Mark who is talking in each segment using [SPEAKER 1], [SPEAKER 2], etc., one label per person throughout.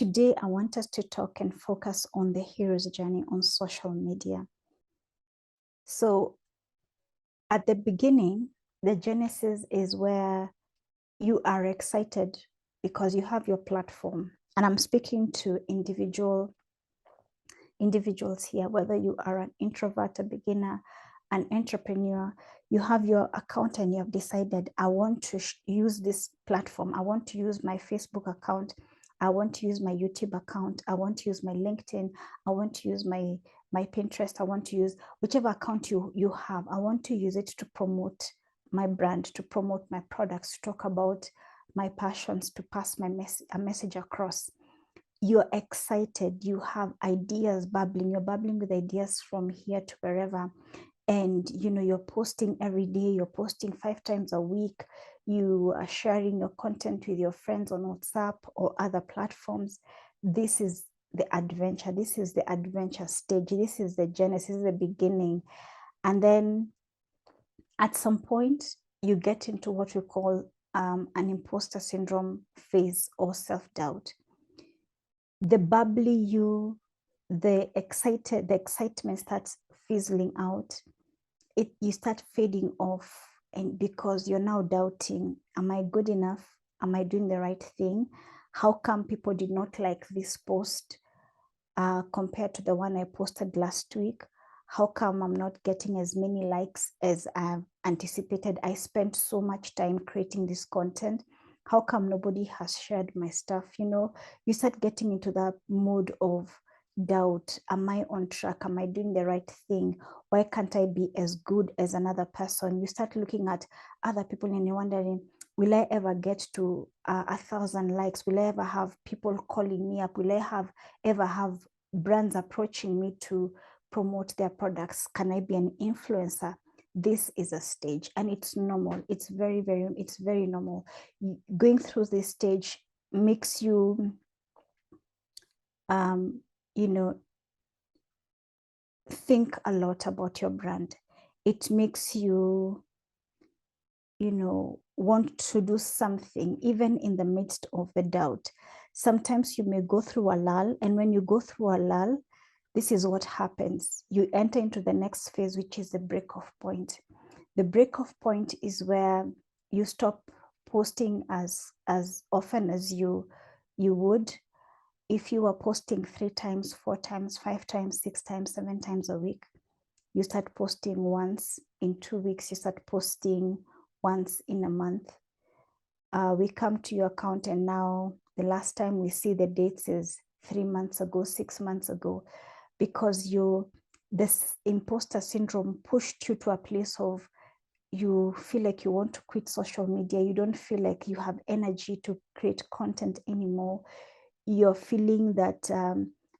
[SPEAKER 1] today I want us to talk and focus on the hero's journey on social media. So at the beginning, the genesis is where you are excited because you have your platform. And I'm speaking to individuals here, whether you are an introvert, a beginner, an entrepreneur, you have your account and you have decided, I want to use this platform. I want to use my Facebook account. I want to use my YouTube account. I want to use my LinkedIn. I want to use my Pinterest. I want to use whichever account you have. I want to use it to promote my brand, to promote my products, to talk about my passions, to pass a message across. You're excited, you have ideas bubbling, you're bubbling with ideas from here to wherever. And you're posting every day, you're posting 5 times a week, you are sharing your content with your friends on WhatsApp or other platforms. This is the adventure, this is the adventure stage, this is the genesis, this is the beginning. And then at some point, you get into what we call an imposter syndrome phase or self-doubt. The bubbly you, the excitement starts fizzling out. You start fading off, and because you're now doubting, am I good enough? Am I doing the right thing? How come people did not like this post compared to the one I posted last week? How come I'm not getting as many likes as I've anticipated? I spent so much time creating this content. How come nobody has shared my stuff? You start getting into that mood of doubt. Am I on track? Am I doing the right thing? Why can't I be as good as another person? You start looking at other people and you're wondering, will I ever get to 1,000 likes? Will I ever have people calling me up? Will I ever have brands approaching me to promote their products? Can I be an influencer? This is a stage, and it's normal. It's very normal. Going through this stage makes you think a lot about your brand. It makes you want to do something even in the midst of the doubt. Sometimes you may go through a lull, and when you go through a lull, this is what happens. You enter into the next phase, which is the break-off point. The break-off point is where you stop posting as often as you would. If you were posting 3 times, 4 times, 5 times, 6 times, 7 times a week, you start posting once in 2 weeks, you start posting once in a month. We come to your account, and now the last time we see the dates is 3 months ago, 6 months ago, because this imposter syndrome pushed you to a place of you feel like you want to quit social media. You don't feel like you have energy to create content anymore. You're feeling that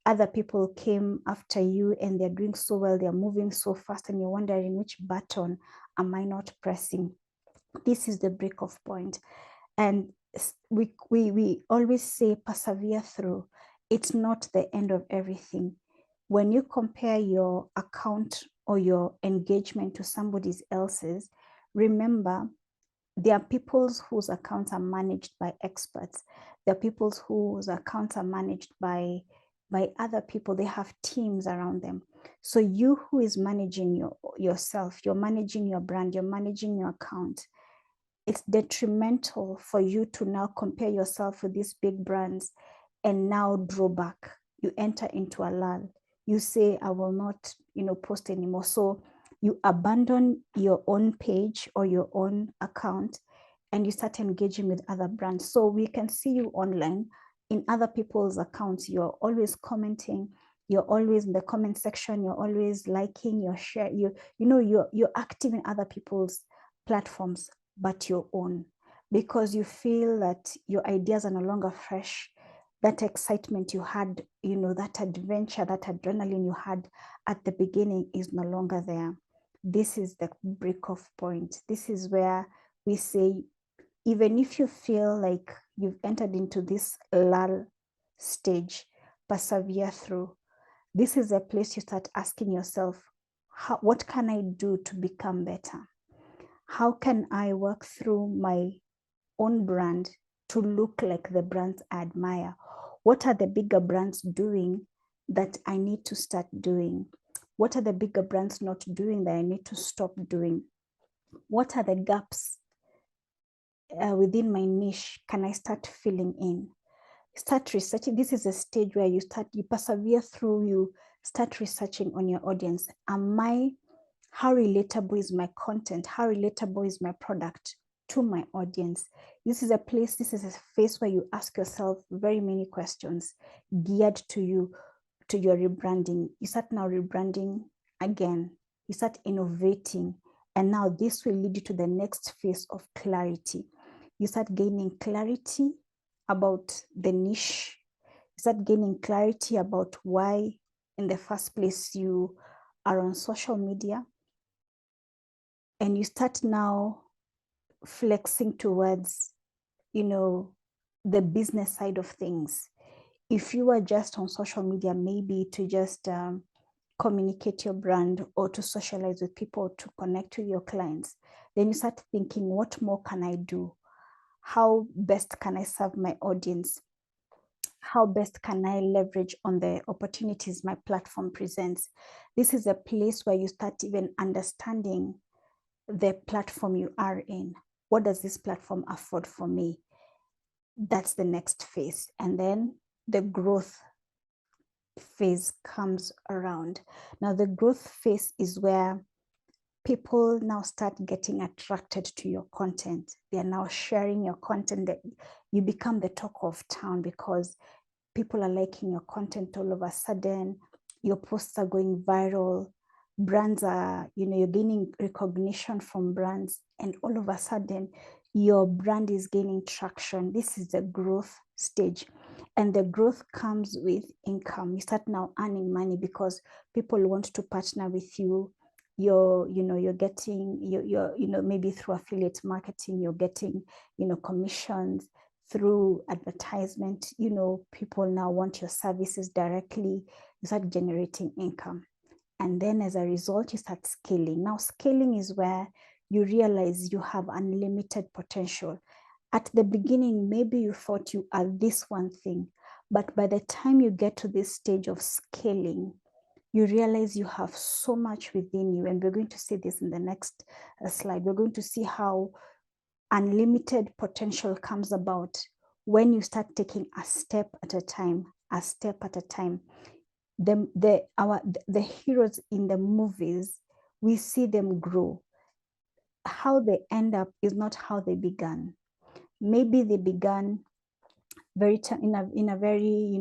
[SPEAKER 1] other people came after you and they're doing so well, they're moving so fast, and you're wondering, which button am I not pressing? This is the break-off point. And we always say persevere through. It's not the end of everything. When you compare your account or your engagement to somebody else's, remember, there are people whose accounts are managed by experts. There are people whose accounts are managed by other people. They have teams around them. So you who is managing yourself, you're managing your brand, you're managing your account, it's detrimental for you to now compare yourself with these big brands and now draw back. You enter into a lull. You say, I will not, post anymore. So you abandon your own page or your own account and you start engaging with other brands. So we can see you online in other people's accounts. You're always commenting. You're always in the comment section. You're always liking, you're sharing. You're active in other people's platforms, but your own, because you feel that your ideas are no longer fresh. That excitement you had, that adventure, that adrenaline you had at the beginning is no longer there. This is the break-off point. This is where we say, even if you feel like you've entered into this lull stage, persevere through. This is a place you start asking yourself, what can I do to become better? How can I work through my own brand to look like the brands I admire? What are the bigger brands doing that I need to start doing? What are the bigger brands not doing that I need to stop doing? What are the gaps within my niche can I start filling in? Start researching. This is a stage where you persevere through, you start researching on your audience. How relatable is my content? How relatable is my product to my audience? This is a phase where you ask yourself very many questions geared to you, to your rebranding. You start now rebranding again. You start innovating. And now this will lead you to the next phase of clarity. You start gaining clarity about the niche. You start gaining clarity about why in the first place you are on social media. And you start now flexing towards, the business side of things. If you are just on social media, maybe to just communicate your brand or to socialize with people, to connect with your clients, then you start thinking, what more can I do? How best can I serve my audience? How best can I leverage on the opportunities my platform presents? This is a place where you start even understanding the platform you are in. What does this platform afford for me? That's the next phase. And then the growth phase comes around. Now, the growth phase is where people now start getting attracted to your content. They are now sharing your content, that you become the talk of town because people are liking your content all of a sudden. Your posts are going viral. Brands are, you're gaining recognition from brands, and all of a sudden your brand is gaining traction. This is the growth stage. And the growth comes with income. You start now earning money because people want to partner with you. You're getting, maybe through affiliate marketing, you're getting, commissions through advertisement. People now want your services directly. You start generating income. And then as a result, you start scaling. Now, scaling is where you realize you have unlimited potential. At the beginning, maybe you thought you are this one thing, but by the time you get to this stage of scaling, you realize you have so much within you. And we're going to see this in the next slide. We're going to see how unlimited potential comes about when you start taking a step at a time, a step at a time. The heroes in the movies, we see them grow. How they end up is not how they began. Maybe they began in a very,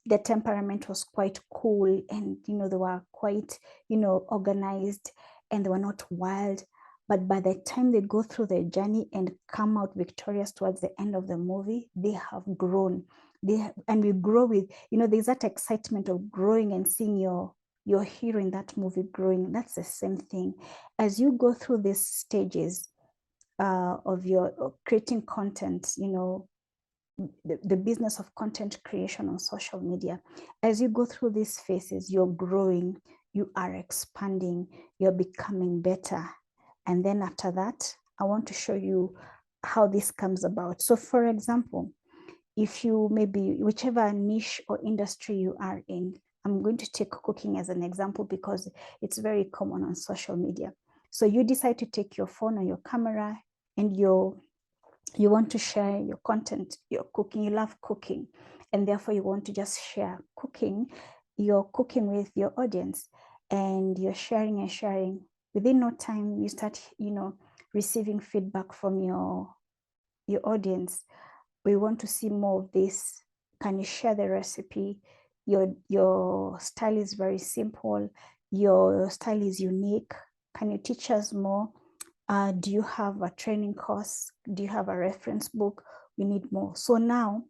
[SPEAKER 1] the temperament was quite cool, and they were quite, organized, and they were not wild. But by the time they go through their journey and come out victorious towards the end of the movie, they have grown. And we grow with, there's that excitement of growing and seeing your hero in that movie growing. That's the same thing. As you go through these stages of your creating content, the business of content creation on social media, as you go through these phases, you're growing, you are expanding, you're becoming better. And then after that, I want to show you how this comes about. So for example, if you maybe whichever niche or industry you are in, I'm going to take cooking as an example because it's very common on social media. So you decide to take your phone or your camera and you want to share your content, your cooking, you love cooking, and therefore you want to just share cooking, you're cooking with your audience, and you're sharing and sharing. Within no time, you start, receiving feedback from your audience. We want to see more of this. Can you share the recipe? Your style is very simple. Your style is unique. Can you teach us more? Do you have a training course? Do you have a reference book? We need more. So now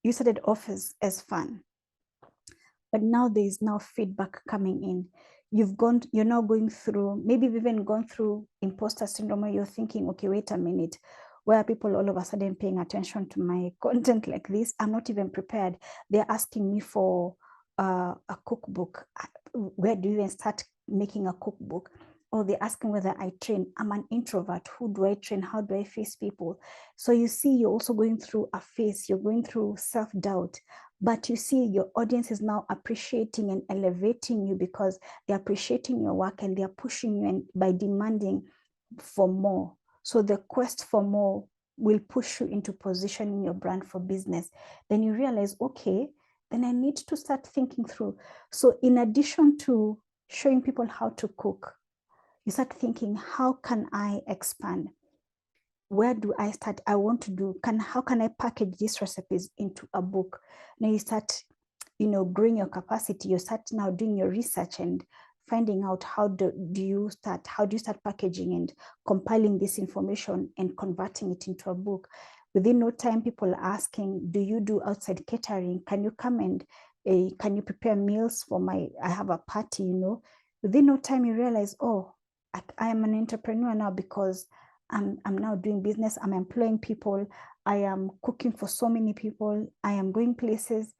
[SPEAKER 1] you started off as fun, but now there is now feedback coming in. You're now going through, maybe you've even gone through imposter syndrome where you're thinking, okay, wait a minute, why are people all of a sudden paying attention to my content like this? I'm not even prepared. They're asking me for a cookbook. Where do you even start making a cookbook? or they're asking whether I train. I'm an introvert. Who do I train? How do I face people? So you see, you're also going through a phase, you're going through self-doubt, but you see your audience is now appreciating and elevating you because they're appreciating your work and they're pushing you and by demanding for more. So the quest for more will push you into positioning your brand for business. Then you realize, okay, then I need to start thinking through. So in addition to showing people how to cook, you start thinking, how can I expand? Where do I start? I want to do, how can I package these recipes into a book? Now you start, growing your capacity. You start now doing your research and finding out how do you start packaging and compiling this information and converting it into a book. Within no time, people are asking, do you do outside catering? Can you come and can you prepare meals for I have a party, Within no time, you realize, oh, I am an entrepreneur now because I'm now doing business. I'm employing people. I am cooking for so many people. I am going places.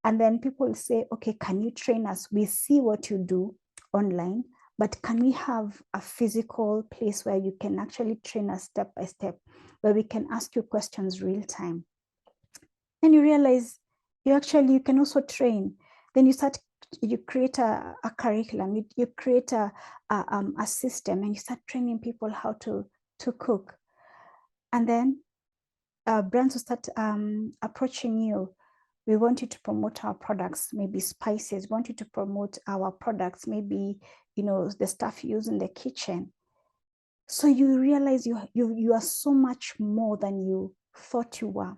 [SPEAKER 1] And then people say, okay, can you train us? We see what you do online, but can we have a physical place where you can actually train us step by step, where we can ask you questions real time? And you realize you can also train. Then you create a curriculum, you create a system, and you start training people how to cook. And then brands will start approaching you. We want you to promote our products, maybe spices. We want you to promote our products, maybe, the stuff you use in the kitchen. So you realize you are so much more than you thought you were.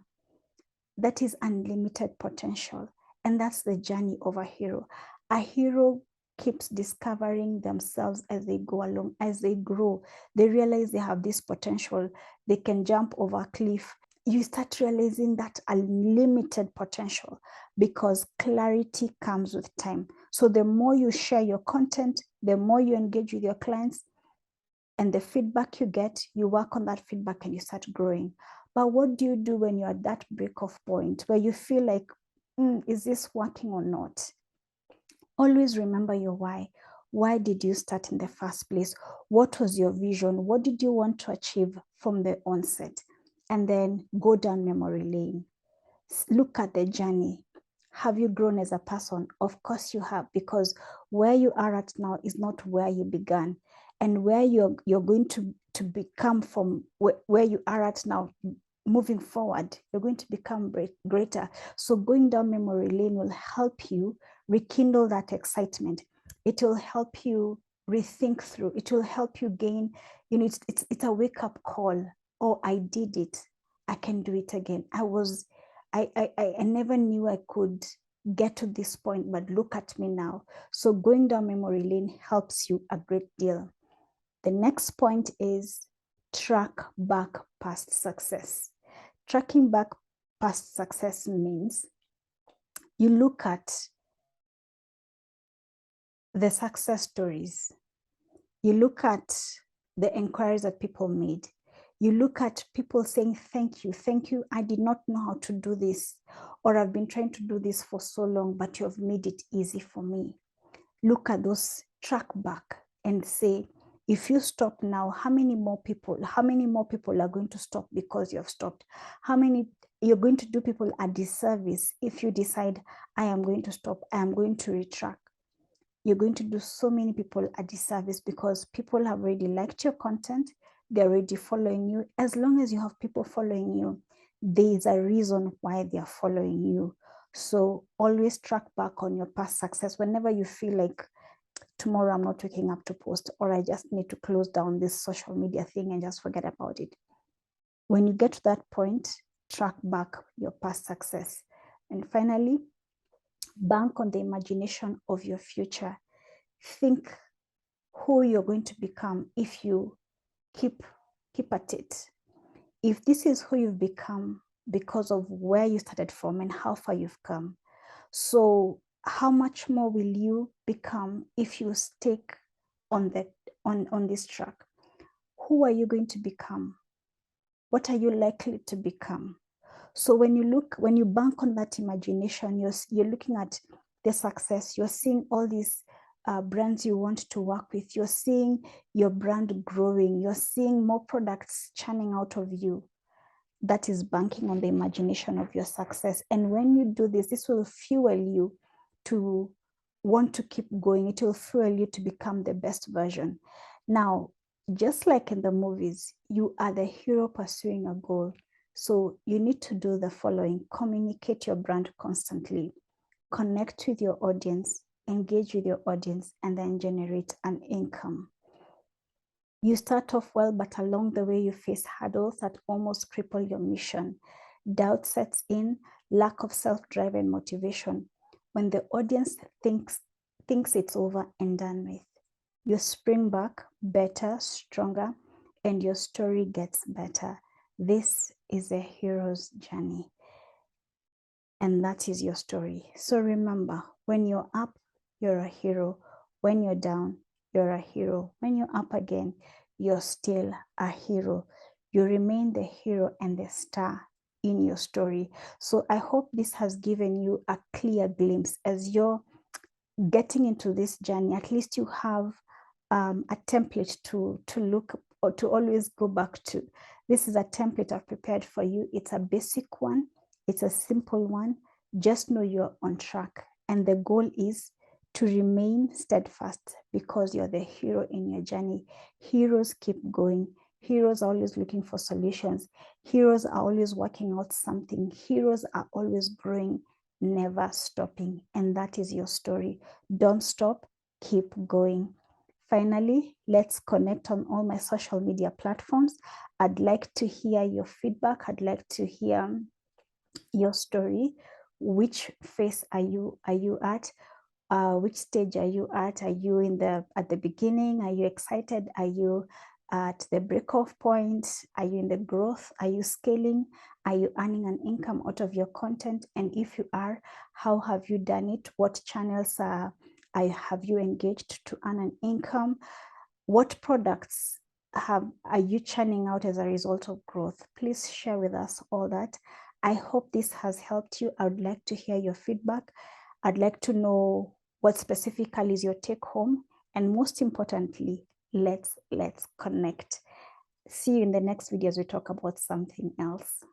[SPEAKER 1] That is unlimited potential. And that's the journey of a hero. A hero keeps discovering themselves as they go along, as they grow. They realize they have this potential. They can jump over a cliff. You start realizing that unlimited potential because clarity comes with time. So the more you share your content, the more you engage with your clients, and the feedback you get, you work on that feedback and you start growing. But what do you do when you're at that break-off point where you feel like, is this working or not? Always remember your why. Why did you start in the first place? What was your vision? What did you want to achieve from the onset? And then go down memory lane. Look at the journey. Have you grown as a person? Of course you have, because where you are at now is not where you began. And where you're going to become from where you are at now, moving forward, you're going to become greater. So going down memory lane will help you rekindle that excitement. It will help you rethink through. It will help you gain, it's a wake-up call. Oh, I did it. I can do it again. I never knew I could get to this point, but look at me now. So going down memory lane helps you a great deal. The next point is track back past success. Tracking back past success means you look at the success stories. You look at the inquiries that people made. You look at people saying, thank you, I did not know how to do this, or I've been trying to do this for so long, but you have made it easy for me. Look at those, track back and say, if you stop now, how many more people are going to stop because you have stopped? How many you're going to do people a disservice if you decide, I am going to stop, I am going to retract. You're going to do so many people a disservice because people have already liked your content. They're already following you. As long as you have people following you, there is a reason why they are following you. So always track back on your past success. Whenever you feel like tomorrow I'm not waking up to post, or I just need to close down this social media thing and just forget about it. When you get to that point, track back your past success. And finally, bank on the imagination of your future. Think who you're going to become if you keep at it. If this is who you've become because of where you started from and how far you've come, so how much more will you become if you stick on this track? Who are you going to become? What are you likely to become? So when you bank on that imagination, you're looking at the success, you're seeing all these brands you want to work with. You're seeing your brand growing. You're seeing more products churning out of you. That is banking on the imagination of your success. And when you do this, this will fuel you to want to keep going. It will fuel you to become the best version. Now, just like in the movies, you are the hero pursuing a goal. So you need to do the following: communicate your brand constantly, connect with your audience, engage with your audience, and then generate an income. You start off well, but along the way you face hurdles that almost cripple your mission. Doubt sets in, lack of self-drive and motivation. When the audience thinks it's over and done with, you spring back better, stronger, and your story gets better. This is a hero's journey. And that is your story. So remember, when you're up, you're a hero. When you're down, you're a hero. When you're up again, you're still a hero. You remain the hero and the star in your story. So I hope this has given you a clear glimpse as you're getting into this journey. At least you have a template to look or to always go back to. This is a template I've prepared for you. It's a basic one. It's a simple one. Just know you're on track. And the goal is to remain steadfast because you're the hero in your journey. Heroes keep going. Heroes are always looking for solutions. Heroes are always working out something. Heroes are always growing, never stopping. And that is your story. Don't stop, keep going. Finally, let's connect on all my social media platforms. I'd like to hear your feedback. I'd like to hear your story. Which phase are you at? Which stage are you at? Are you at the beginning? Are you excited? Are you at the break-off point? Are you in the growth? Are you scaling? Are you earning an income out of your content? And if you are, how have you done it? What channels have you engaged to earn an income? What products are you churning out as a result of growth? Please share with us all that. I hope this has helped you. I would like to hear your feedback. I'd like to know what specifically is your take home. And most importantly, let's connect. See you in the next video as we talk about something else.